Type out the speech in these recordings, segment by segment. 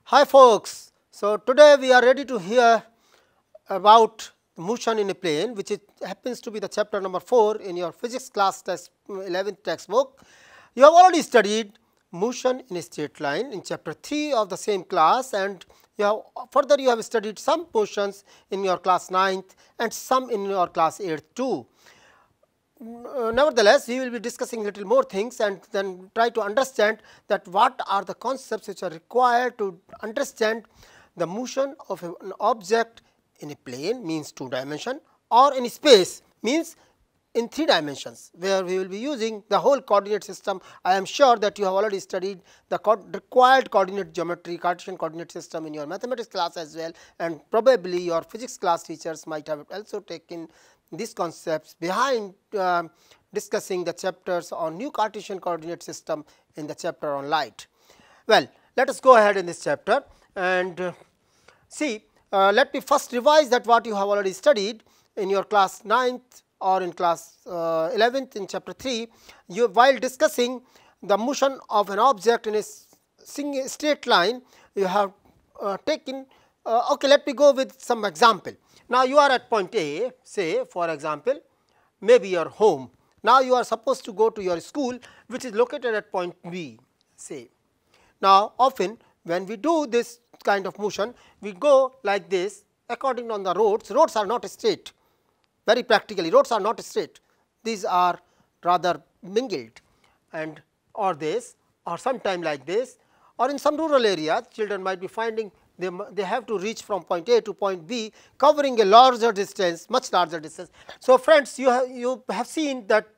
Hi folks, so today we are ready to hear about motion in a plane, which happens to be the chapter number 4 in your physics class test 11th textbook. You have already studied motion in a straight line in chapter 3 of the same class, and further you have studied some motions in your class 9th and some in your class 8th too. Nevertheless, we will be discussing little more things and then try to understand that what are the concepts which are required to understand the motion of an object in a plane, means 2 dimension, or in space, means in 3 dimensions, where we will be using the whole coordinate system. I am sure that you have already studied the required coordinate geometry, Cartesian coordinate system in your mathematics class as well, and probably your physics class teachers might have also taken these concepts behind discussing the chapters on new Cartesian coordinate system in the chapter on light. Well, let us go ahead in this chapter and see. Let me first revise that what you have already studied in your class 9th or in class 11th in chapter 3. You, while discussing the motion of an object in a single straight line, you have taken okay, let me go with some example. Now, you are at point A, say for example, maybe your home. Now, you are supposed to go to your school, which is located at point B, say. Now, often when we do this kind of motion, we go like this according on the roads. Roads are not straight, very practically roads are not straight, these are rather mingled, and or this or sometime like this, or in some rural areas children might be finding they have to reach from point A to point B, covering a larger distance, much larger distance. So, friends, you have seen that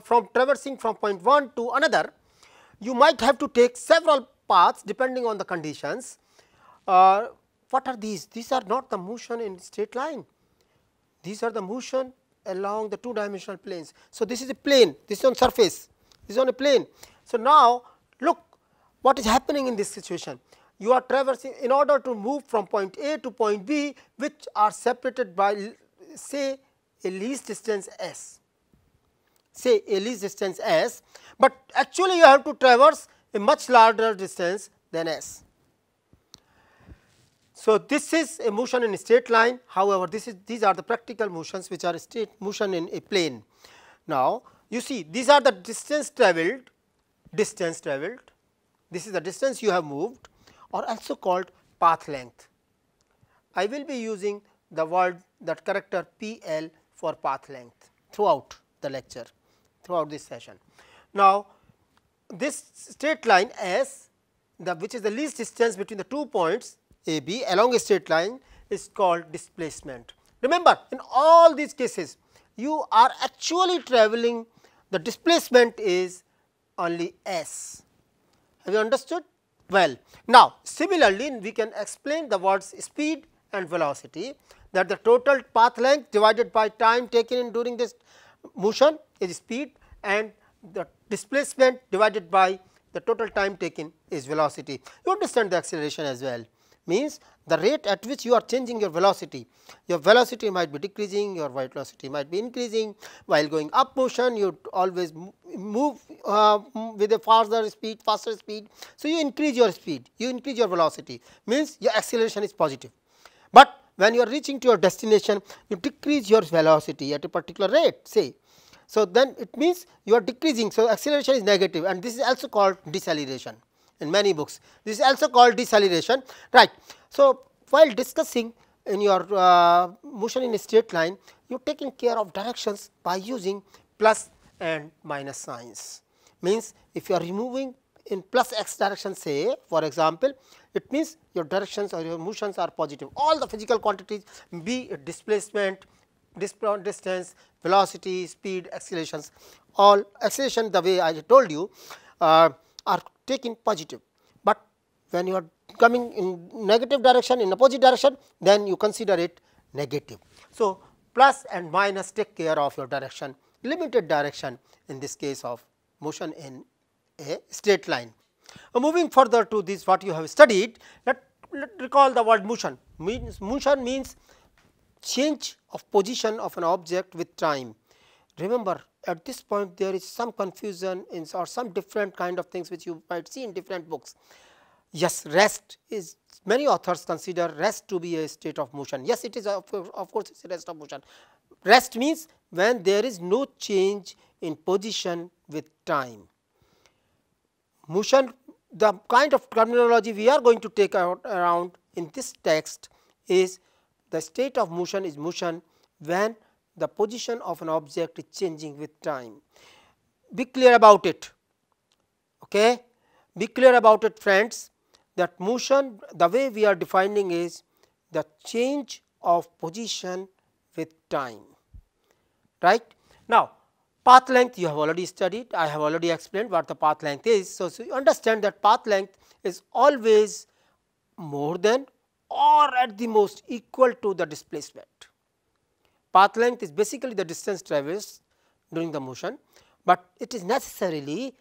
from traversing from point 1 to another, you might have to take several paths depending on the conditions. What are these? These are not the motion in straight line, these are the motion along the 2 dimensional planes. So, this is a plane, this is on surface, this is on a plane. So, now look what is happening in this situation. You are traversing in order to move from point A to point B, which are separated by say a least distance s, say a least distance s, but actually you have to traverse a much larger distance than s. So, this is a motion in a straight line. However, these are the practical motions which are straight motion in a plane. Now, you see these are the distance travelled, this is the distance you have moved, or also called path length. I will be using the word, that character P L for path length throughout the lecture, throughout this session. Now, this straight line S, which is the least distance between the 2 points A B along a straight line, is called displacement. Remember, in all these cases you are actually travelling, the displacement is only s. Have you understood? Well, now similarly we can explain the words speed and velocity, that the total path length divided by time taken in during this motion is speed, and the displacement divided by the total time taken is velocity. You understand the acceleration as well, means the rate at which you are changing your velocity. Your velocity might be decreasing, your velocity might be increasing. While going up motion, you always move with a faster speed. So, you increase your speed, you increase your velocity, means your acceleration is positive. But when you are reaching to your destination, you decrease your velocity at a particular rate, say. So, then it means you are decreasing. So, acceleration is negative, and this is also called deceleration. In many books, this is also called deceleration, right. So, while discussing in your motion in a straight line, you are taking care of directions by using plus and minus signs. Means if you are removing in plus x direction, say for example, it means your directions or your motions are positive. All the physical quantities, be it displacement, distance, velocity, speed, accelerations, all acceleration the way I told you are taken positive, but when you are coming in negative direction, in opposite direction, then you consider it negative. So, plus and minus take care of your direction, limited direction in this case of motion in a straight line. Moving further to this what you have studied, let recall the word motion. Motion means change of position of an object with time. Remember, at this point there is some confusion in or some different kind of things which you might see in different books. Yes, rest is, many authors consider rest to be a state of motion. Yes, it is, of course, it is a rest of motion. Rest means when there is no change in position with time. Motion, the kind of terminology we are going to take out around in this text is the state of motion is motion when the position of an object is changing with time. Be clear about it. Okay? Be clear about it, friends, that motion, the way we are defining is the change of position with time, right. Now, path length you have already studied, I have already explained what the path length is. So, you understand that path length is always more than or at the most equal to the displacement. Path length is basically the distance traversed during the motion, but it is necessarily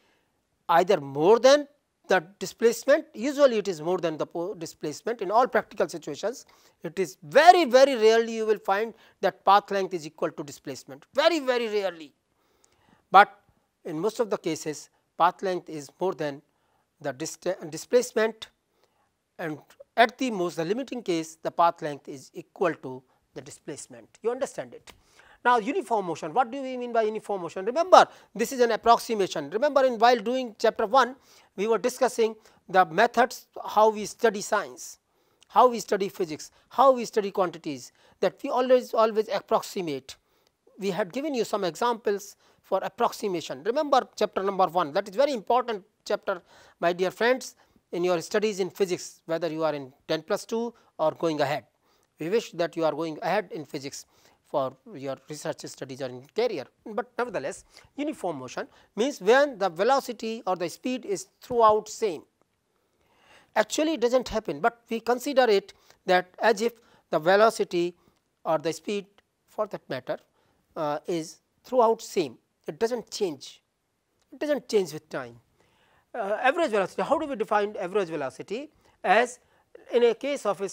either more than the displacement, usually it is more than the displacement in all practical situations. It is very rarely you will find that path length is equal to displacement, very rarely, but in most of the cases path length is more than the displacement, and at the most the limiting case the path length is equal to the displacement. You understand it. Now, uniform motion, what do we mean by uniform motion? Remember, this is an approximation. Remember, in while doing chapter 1, we were discussing the methods, how we study science, how we study physics, how we study quantities, that we always approximate. We had given you some examples for approximation. Remember chapter number 1, that is very important chapter, my dear friends, in your studies in physics, whether you are in 10+2 or going ahead. We wish that you are going ahead in physics for your research studies or in career, but nevertheless uniform motion means when the velocity or the speed is throughout same. Actually, it does not happen, but we consider it that as if the velocity or the speed for that matter is throughout same, it does not change, it does not change with time. Average velocity, how do we define average velocity? As in a case of a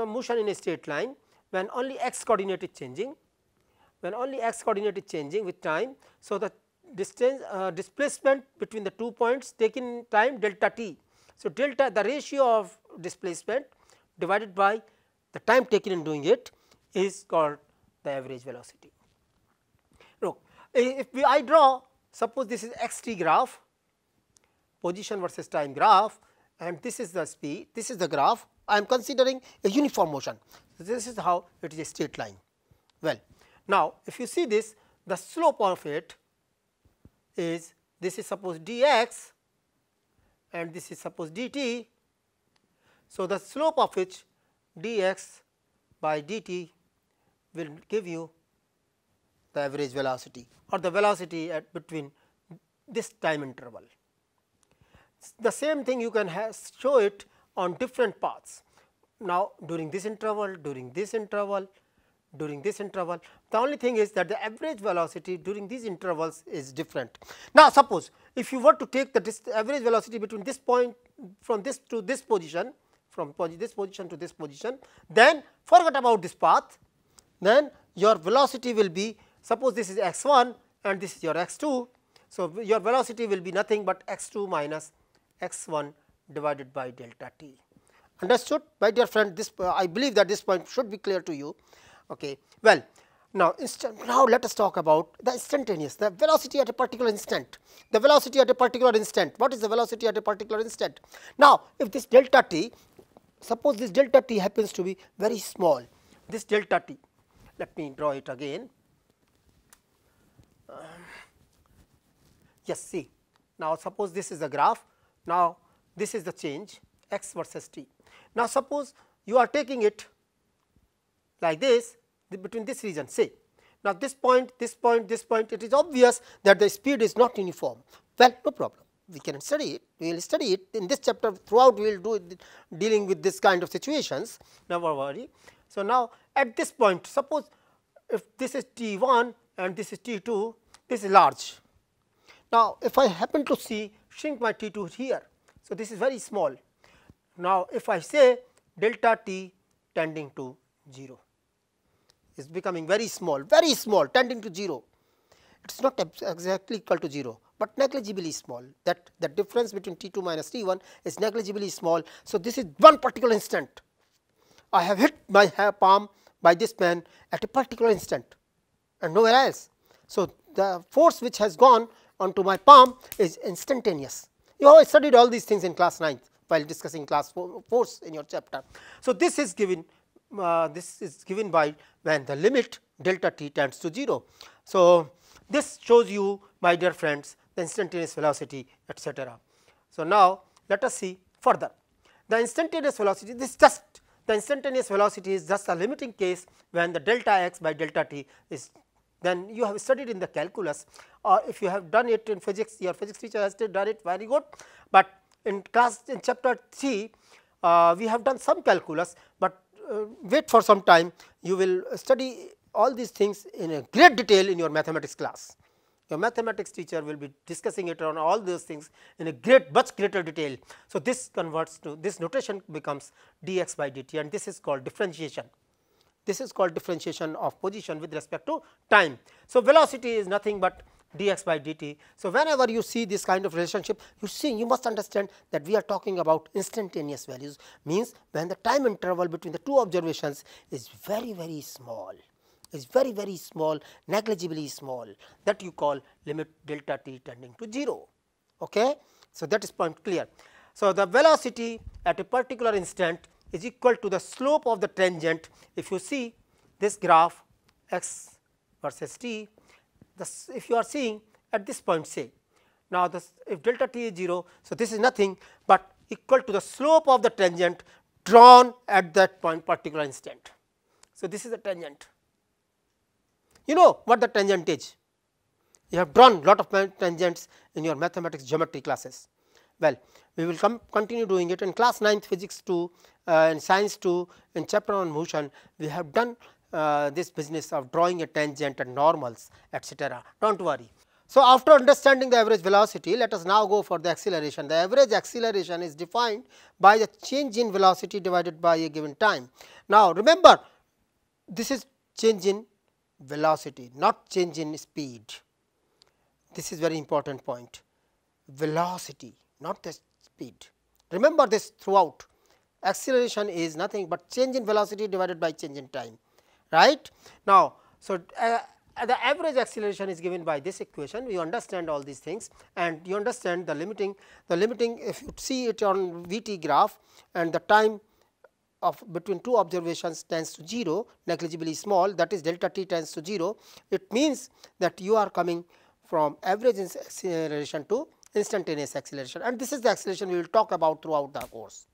motion in a straight line, when only x coordinate is changing, with time. So, the distance displacement between the 2 points taken time delta t. So, delta, the ratio of displacement divided by the time taken in doing it, is called the average velocity. Look, if I draw, suppose this is x t graph, position versus time graph, and this is the speed, this is the graph, I am considering a uniform motion. So, this is how it is a straight line. Well, now, if you see this, the slope of it is, this is suppose dx and this is suppose dt. So, the slope of which dx by dt will give you the average velocity or the velocity at between this time interval. The same thing you can show it on different paths. Now, during this interval, during this interval, during this interval, the only thing is that the average velocity during these intervals is different. Now, suppose if you were to take the average velocity between this point from this to this position, from this position to this position, then forget about this path, then your velocity will be, suppose this is x 1 and this is your x 2. So, your velocity will be nothing but x 2 minus x 1 divided by delta t. Understood, my dear friend? This I believe that this point should be clear to you. Okay. Well, now let us talk about the instantaneous, the velocity at a particular instant. The velocity at a particular instant. What is the velocity at a particular instant? Now, if this delta t, suppose this delta t happens to be very small, this delta t, let me draw it again. Yes, see. Now, suppose this is the graph. Now, this is the change x versus t. Now, suppose you are taking it like this between this region, say. Now, this point, this point, this point, it is obvious that the speed is not uniform. Well, no problem, we can study it, we will study it in this chapter throughout, we will do it dealing with this kind of situations, never worry. So, now at this point, suppose if this is t 1 and this is t 2, this is large. Now, if I happen to shrink my t 2 here, so this is very small. Now, if I say delta t tending to 0, is becoming very small tending to 0. It is not exactly equal to 0. but negligibly small. That the difference between T2 minus T1 is negligibly small. So, this is one particular instant. I have hit my palm by this pen at a particular instant and nowhere else. So, the force which has gone onto my palm is instantaneous. You have studied all these things in class 9th while discussing class force in your chapter. So, this is given by when the limit delta t tends to 0. So, this shows you, my dear friends, the instantaneous velocity, etc. So, now let us see further. The instantaneous velocity, the instantaneous velocity is just a limiting case when the delta x by delta t is, then you have studied in the calculus, or if you have done it in physics, your physics teacher has done it very good, but in chapter 3 we have done some calculus, but wait for some time, you will study all these things in a great detail in your mathematics class. Your mathematics teacher will be discussing it on all those things in a much greater detail. So, this converts to, this notation becomes dx by dt, and this is called differentiation. This is called differentiation of position with respect to time. So, velocity is nothing but dx by dt. So, whenever you see this kind of relationship, you must understand that we are talking about instantaneous values, means when the time interval between the two observations is very small, negligibly small, that you call limit delta t tending to 0. Okay? So, that is point clear. So, the velocity at a particular instant is equal to the slope of the tangent. If you see this graph x versus t, if you are seeing at this point, say now if delta t is 0, so this is nothing but equal to the slope of the tangent drawn at that point particular instant. So, this is the tangent. You know what the tangent is, you have drawn lot of tangents in your mathematics geometry classes. Well, we will continue doing it in class 9th physics 2 and science 2 in chapter on motion. We have done this business of drawing a tangent and normals, etc. Do not worry. So, after understanding the average velocity, let us now go for the acceleration. The average acceleration is defined by the change in velocity divided by a given time. Now, remember, this is change in velocity, not change in speed. This is very important point, velocity, not the speed. Remember this throughout. Acceleration is nothing but change in velocity divided by change in time, right. Now, so the average acceleration is given by this equation. You understand all these things, and you understand the limiting. The limiting, if you see it on VT graph, and the time of between two observations tends to 0, negligibly small, that is delta t tends to 0. It means that you are coming from average acceleration to instantaneous acceleration, and this is the acceleration we will talk about throughout the course.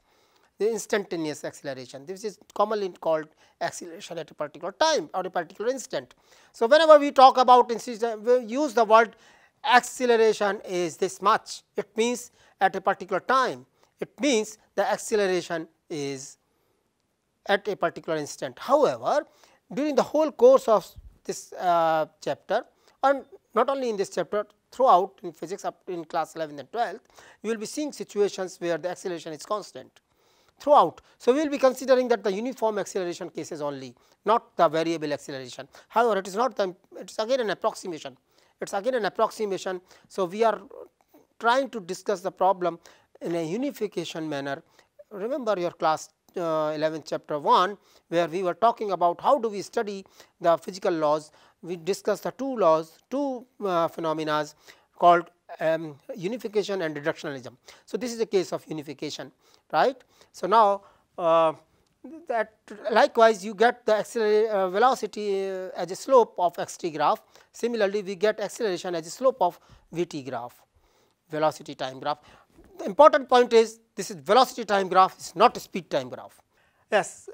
The instantaneous acceleration, this is commonly called acceleration at a particular time or a particular instant. So, whenever we talk about we use the word acceleration is this much, it means at a particular time, it means the acceleration is at a particular instant. However, during the whole course of this chapter, and not only in this chapter, throughout in physics up in class 11th and 12th, you will be seeing situations where the acceleration is constant throughout. So, we will be considering that the uniform acceleration cases only, not the variable acceleration. However, it is not the, it is again an approximation, it is again an approximation. So, we are trying to discuss the problem in a unification manner. Remember your class 11th chapter 1, where we were talking about how do we study the physical laws. We discussed the two laws, two phenomena called unification and reductionism. So, this is a case of unification, right. So, now that likewise you get the velocity as a slope of x t graph. Similarly, we get acceleration as a slope of v t graph, velocity time graph. The important point is this is velocity time graph, is not a speed time graph. Yes,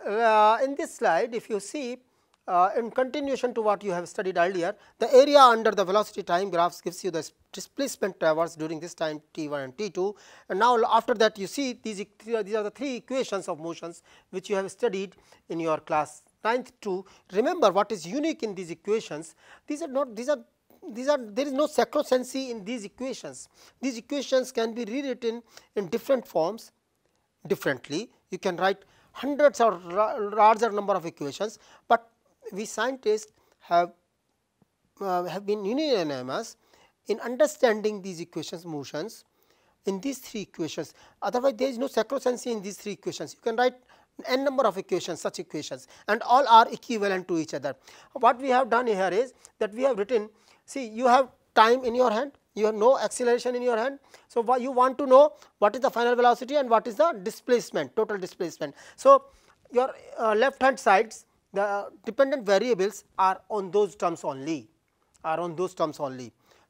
in this slide, if you see in continuation to what you have studied earlier, the area under the velocity time graphs gives you the displacement traversed during this time t1 and t2, and now after that you see these are the three equations of motions which you have studied in your class 9th 2. Remember what is unique in these equations, there is no sacrosancy in these equations. These equations can be rewritten in different forms differently. You can write hundreds or larger number of equations, but we scientists have been unanimous in understanding these equations motions in these three equations, otherwise there is no sacrosancy in these three equations. You can write n number of equations, such equations, and all are equivalent to each other. What we have done here is that we have written, see, you have time in your hand, you have no acceleration in your hand. So, you want to know what is the final velocity and what is the displacement, total displacement. So, your left hand sides, the dependent variables are on those terms only,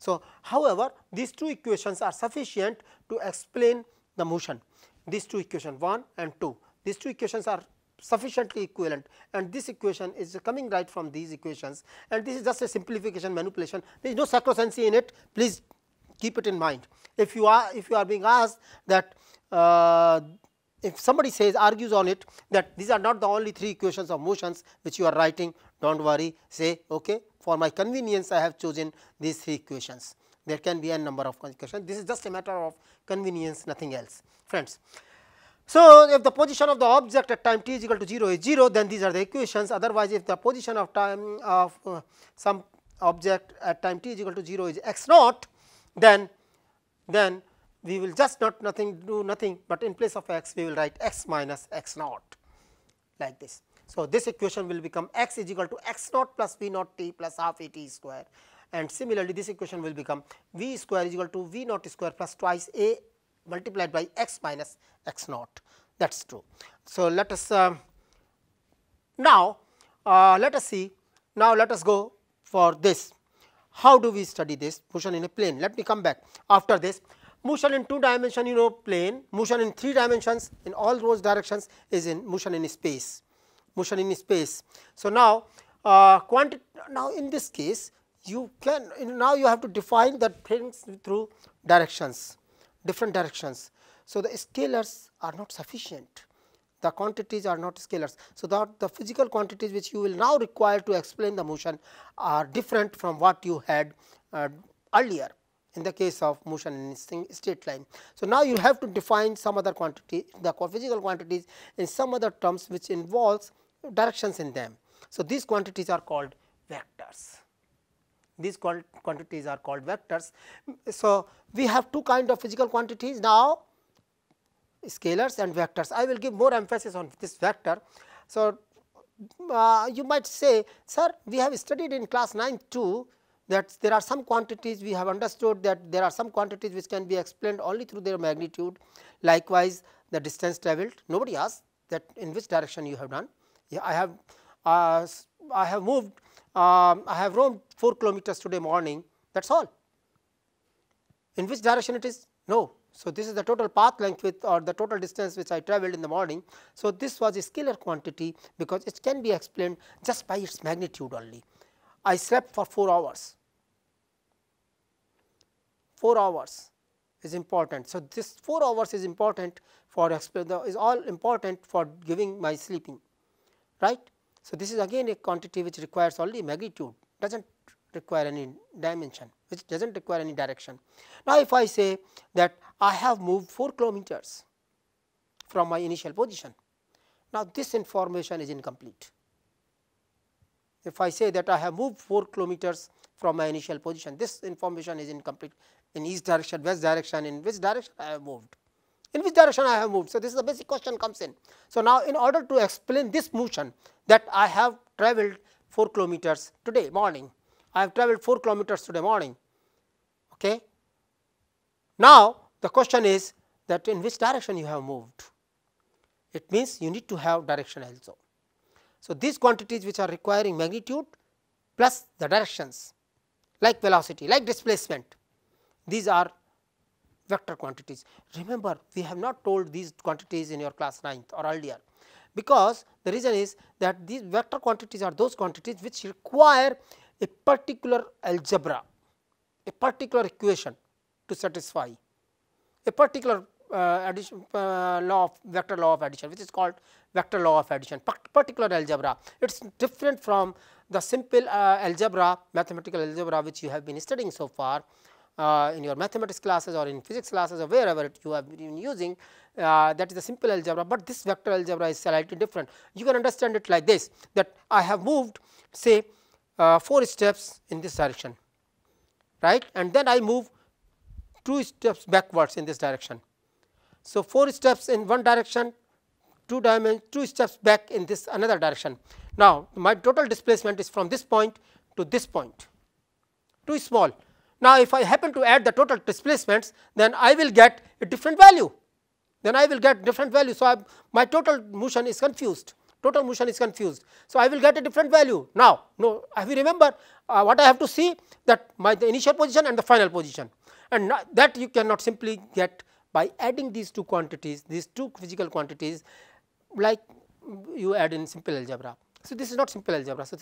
So, however, these two equations are sufficient to explain the motion, these two equations 1 and 2, these two equations are sufficiently equivalent, and this equation is coming right from these equations, and this is just a simplification manipulation. There is no sacrosancy in it, please keep it in mind. If you are being asked that if somebody says, argues on it that these are not the only three equations of motions which you are writing, do not worry, say okay, for my convenience I have chosen these three equations. There can be n number of equations, this is just a matter of convenience, nothing else, friends. So, if the position of the object at time t is equal to 0 is 0, then these are the equations. Otherwise, if the position of time of some object at time t is equal to 0 is x naught, then we will just do nothing, but in place of x we will write x minus x naught, like this. So, this equation will become x is equal to x naught plus v naught t plus half a t square, and similarly this equation will become v square is equal to v naught square plus twice a multiplied by x minus x naught, that is true. So, let us now let us see, now let us go for this. How do we study this motion in a plane? Let me come back after this. Motion in 2 dimension, you know, plane, motion in 3 dimensions in all those directions is in motion in space, motion in space. So, now now in this case you can, now you have to define the things through directions, different directions. So, the scalars are not sufficient, the quantities are not scalars. So, the physical quantities which you will now require to explain the motion are different from what you had earlier in the case of motion in straight line. So, now you have to define some other quantity, the physical quantities in some other terms which involves directions in them. So, these quantities are called vectors. These quantities are called vectors. So, we have two kind of physical quantities now, scalars and vectors. I will give more emphasis on this vector. So, you might say, sir, we have studied in class 9 too that there are some quantities, we have understood that there are some quantities which can be explained only through their magnitude. Likewise, the distance travelled, nobody asked that in which direction you have done. Yeah, I have moved, I have roamed 4 kilometers today morning, that is all. In which direction it is? No. So, this is the total path length with or the total distance which I travelled in the morning. So, this was a scalar quantity because it can be explained just by its magnitude only. I slept for 4 hours, 4 hours is important. So, this 4 hours is important for is all important for giving my sleeping, right. So, this is again a quantity which requires only magnitude, does not require any dimension, which does not require any direction. Now, if I say that I have moved 4 kilometers from my initial position, now this information is incomplete. If I say that I have moved 4 kilometers from my initial position, this information is incomplete in east direction, west direction, in which direction I have moved, in which direction I have moved. So, this is the basic question comes in. So, now in order to explain this motion that I have travelled 4 kilometers today morning, I have travelled 4 kilometers today morning. Okay. Now, the question is that in which direction you have moved, it means you need to have direction also. So, these quantities which are requiring magnitude plus the directions like velocity, like displacement, these are vector quantities. Remember, we have not told these quantities in your class 9th or earlier, because the reason is that these vector quantities are those quantities which require a particular algebra, a particular equation to satisfy, a particular vector law of addition, which is called vector law of addition, particular algebra. It is different from the simple algebra, mathematical algebra which you have been studying so far in your mathematics classes or in physics classes or wherever you have been using, that is the simple algebra, but this vector algebra is slightly different. You can understand it like this, that I have moved say 4 steps in this direction, right, and then I move 2 steps backwards in this direction. So, 4 steps in one direction, 2 steps back in this another direction. Now, my total displacement is from this point to this point, too small. Now, if I happen to add the total displacements, then I will get a different value. So, my total motion is confused. So, I will get a different value. Now, have you remember what I have to see, that the initial position and the final position, and that you cannot simply get by adding these two quantities, these two physical quantities, like you add in simple algebra. So, this is not simple algebra. So,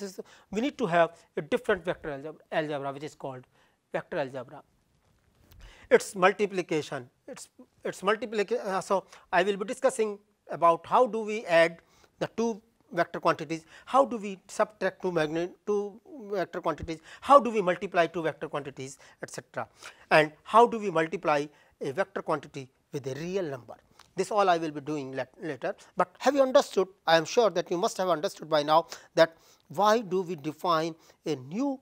we need to have a different vector algebra which is called vector algebra. Its multiplication, so I will be discussing about how do we add the two vector quantities, how do we subtract two vector quantities, how do we multiply two vector quantities, etc., and how do we multiply a vector quantity with a real number. This all I will be doing later, but have you understood? I am sure that you must have understood by now that why do we define a new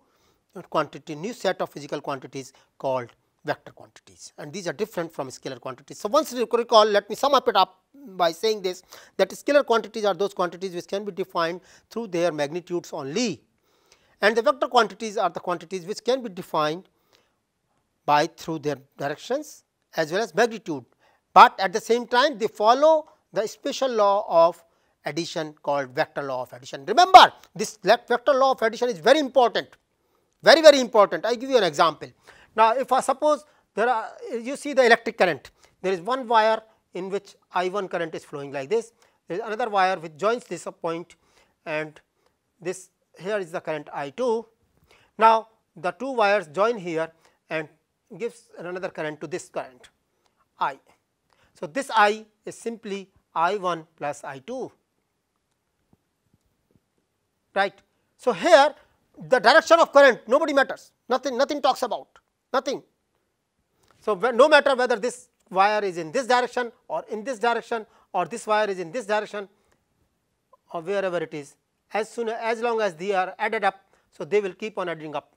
quantity, new set of physical quantities called vector quantities, and these are different from scalar quantities. So, once you recall, let me sum up it up by saying this, that scalar quantities are those quantities which can be defined through their magnitudes only, and the vector quantities are the quantities which can be defined by through their directions as well as magnitude, but at the same time they follow the special law of addition called vector law of addition. Remember, this vector law of addition is very important, very important. I give you an example. Now, if I suppose there are, you see the electric current, there is one wire in which I1 current is flowing like this, there is another wire which joins this point, and this here is the current I2. Now, the two wires join here and gives another current to this current I. So, this I is simply I1 plus I2, right. So, here the direction of current nobody matters, nothing talks about, nothing. So, no matter whether this wire is in this direction or in this direction, or this wire is in this direction or wherever it is, as long as they are added up, so they will keep on adding up.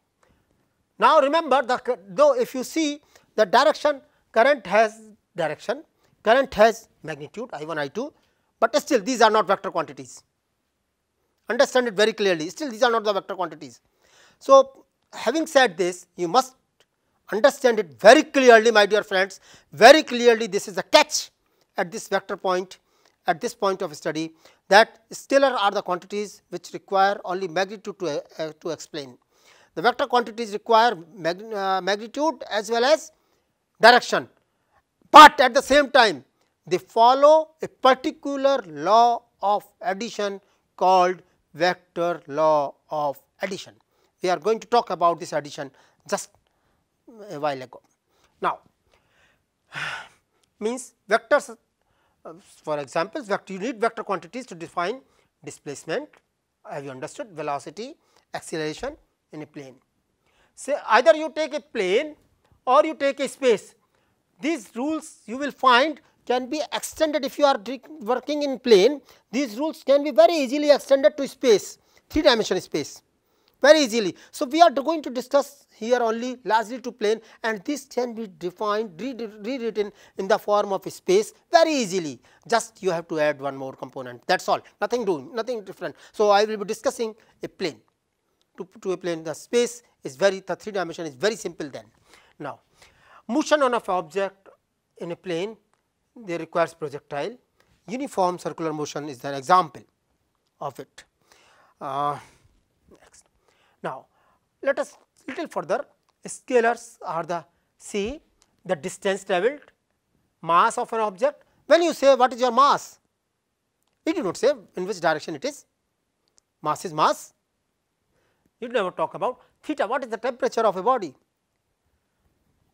Now, remember, though if you see the direction, current has direction, current has magnitude I1, I2, but still these are not vector quantities. Understand it very clearly, still these are not the vector quantities. So, having said this, you must understand it very clearly, my dear friends, very clearly. This is the catch at this vector point, at this point of study, that scalar are the quantities which require only magnitude to explain. The vector quantities require magnitude as well as direction, but at the same time they follow a particular law of addition called vector law of addition. We are going to talk about this addition just a while ago. Now, means vectors, for example, you need vector quantities to define displacement, have you understood, velocity, acceleration in a plane. Say either you take a plane or you take a space. These rules you will find can be extended. If you are working in plane, these rules can be very easily extended to space, 3-dimensional space, very easily. So, we are going to discuss here only largely to plane, and this can be defined, rewritten in the form of a space very easily. Just you have to add one more component, that is all, nothing nothing different. So, I will be discussing a plane. To a plane, the space is the 3-dimension is very simple then. Now, motion on of object in a plane, they requires projectile. Uniform circular motion is an example of it. Next. Now, let us little further. Scalars are the distance travelled, mass of an object. When you say what is your mass, you do not say in which direction it is. Mass is mass. You never talk about theta. What is the temperature of a body?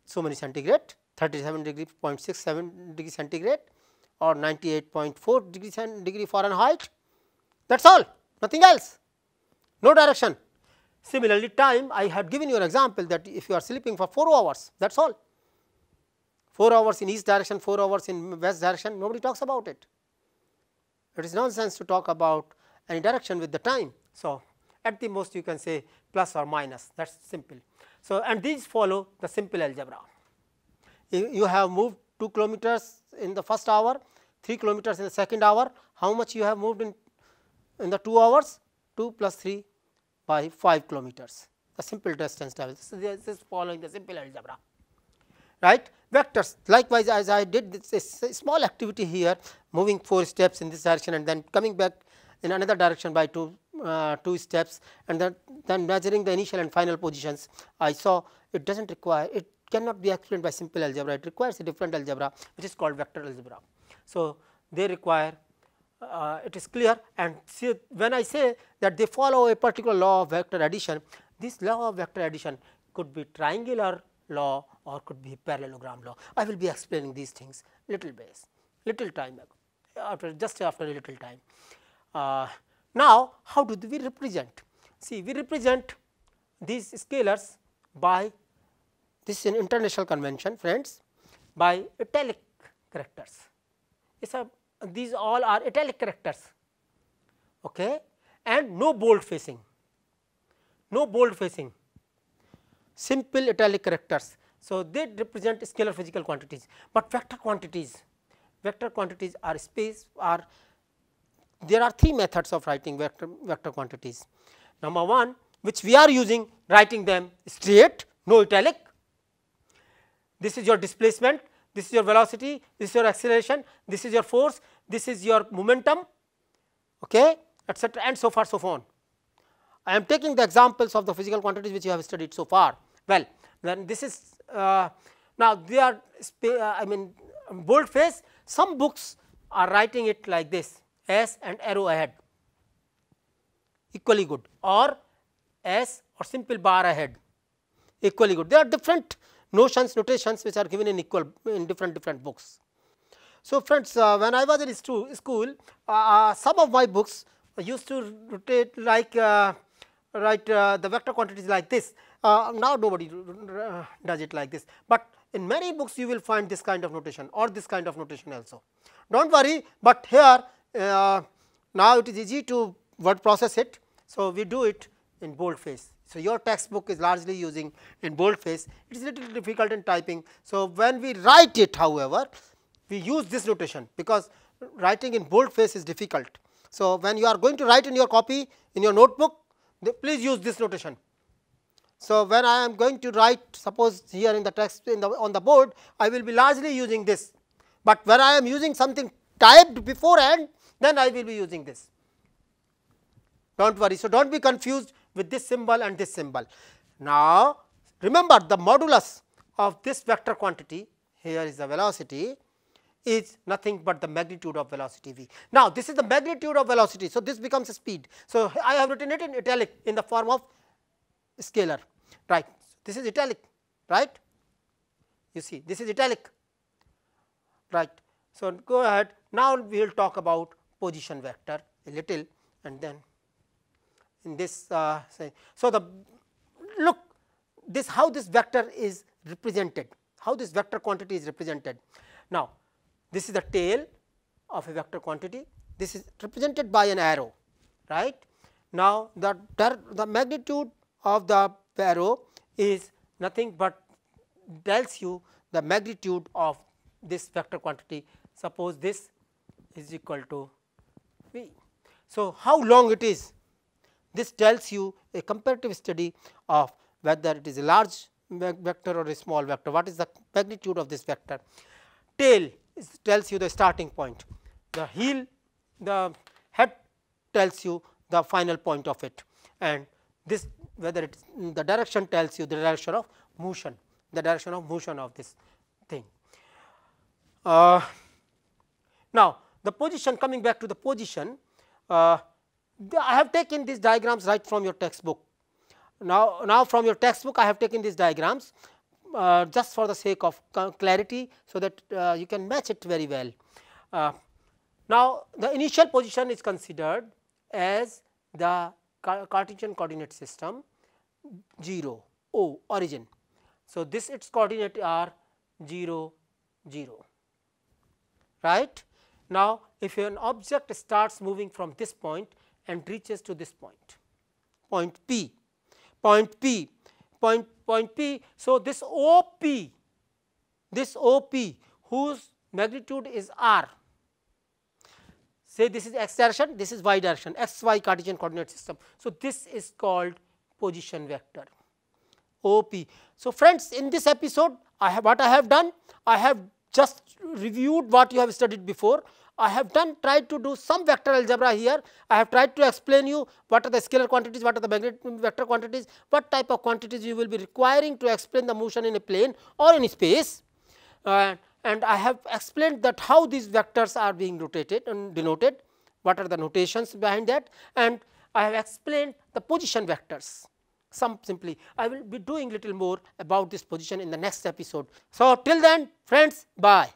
So many centigrade, 37.67 degree centigrade or 98.4 degree Fahrenheit. That is all, nothing else, no direction. Similarly, time, I had given you an example that if you are sleeping for 4 hours, that is all. 4 hours in east direction, 4 hours in west direction, nobody talks about it. It is nonsense to talk about any direction with the time. So, at the most you can say plus or minus, that is simple. So, and these follow the simple algebra. You have moved 2 kilometers in the first hour, 3 kilometers in the second hour. How much you have moved in the 2 hours? 2 plus 3 by 5 kilometers. The simple distance travel. So, this is following the simple algebra, right. Vectors likewise, as I did this small activity here, moving 4 steps in this direction and then coming back in another direction by 2 steps, and then measuring the initial and final positions. I saw it does not require, it cannot be explained by simple algebra, it requires a different algebra which is called vector algebra. So, they require it is clear, and see, when I say that they follow a particular law of vector addition, this law of vector addition could be triangular law or could be parallelogram law. I will be explaining these things little time ago, just after a little time. Now, how do we represent? See, we represent these scalars by, this is an international convention friends, by italic characters. These all are italic characters, okay, and no bold facing, simple italic characters. So, they represent scalar physical quantities, but vector quantities are space, are there are 3 methods of writing vector quantities. Number 1, which we are using, writing them straight, no italic. This is your displacement, this is your velocity, this is your acceleration, this is your force, this is your momentum, okay, etc., and so far so on. I am taking the examples of the physical quantities which you have studied so far. Well, then this is now they are I mean bold face. Some books are writing it like this, S and arrow ahead, equally good, or S or simple bar ahead, equally good. There are different notations which are given in different books. So, friends, when I was in school, some of my books used to rotate like write the vector quantities like this. Now, nobody does it like this, but in many books you will find this kind of notation or this kind of notation also. Do not worry, but here now it is easy to word process it. So, we do it in boldface. So, your textbook is largely using in boldface, it is little difficult in typing. So, when we write it, however, we use this notation, because writing in boldface is difficult. So, when you are going to write in your copy, in your notebook, please use this notation. So, when I am going to write, suppose here in the text on the board, I will be largely using this, but when I am using something typed beforehand, then I will be using this. Do not worry. So, do not be confused with this symbol and this symbol. Now, remember the modulus of this vector quantity, here is the velocity, is nothing but the magnitude of velocity v. Now, this is the magnitude of velocity. So, this becomes a speed. So, I have written it in italic in the form of scalar, right. This is italic, right. You see, this is italic, right. So, go ahead. Now, we will talk about position vector a little, and then in this so the look this how this vector is represented, how this vector quantity is represented. Now, this is the tail of a vector quantity, this is represented by an arrow, right. Now, the magnitude of the arrow is nothing but tells you the magnitude of this vector quantity. Suppose this is equal to v. So, how long it is? This tells you a comparative study of whether it is a large vector or a small vector, what is the magnitude of this vector. Tail tells you the starting point, the heel, the head tells you the final point of it, and this whether it is the direction tells you the direction of motion, of this thing. Now, the position, coming back to the position, I have taken these diagrams right from your textbook. Now from your textbook I have taken these diagrams just for the sake of clarity, so that you can match it very well. Now, the initial position is considered as the Cartesian coordinate system 0 O origin. So, this its coordinate are 0 0, right. Now, if an object starts moving from this point and reaches to this point, point P, point P. So, this OP whose magnitude is r, say this is x direction, this is y direction, x y Cartesian coordinate system. So, this is called position vector OP. So, friends, in this episode what I have done, I have just reviewed what you have studied before. I have tried to do some vector algebra here. I have tried to explain you what are the scalar quantities, what are the magnetic vector quantities, what type of quantities you will be requiring to explain the motion in a plane or in space. And I have explained that how these vectors are being rotated and denoted, what are the notations behind that, and I have explained the position vectors. Simply, I will be doing little more about this position in the next episode. So, till then, friends, bye.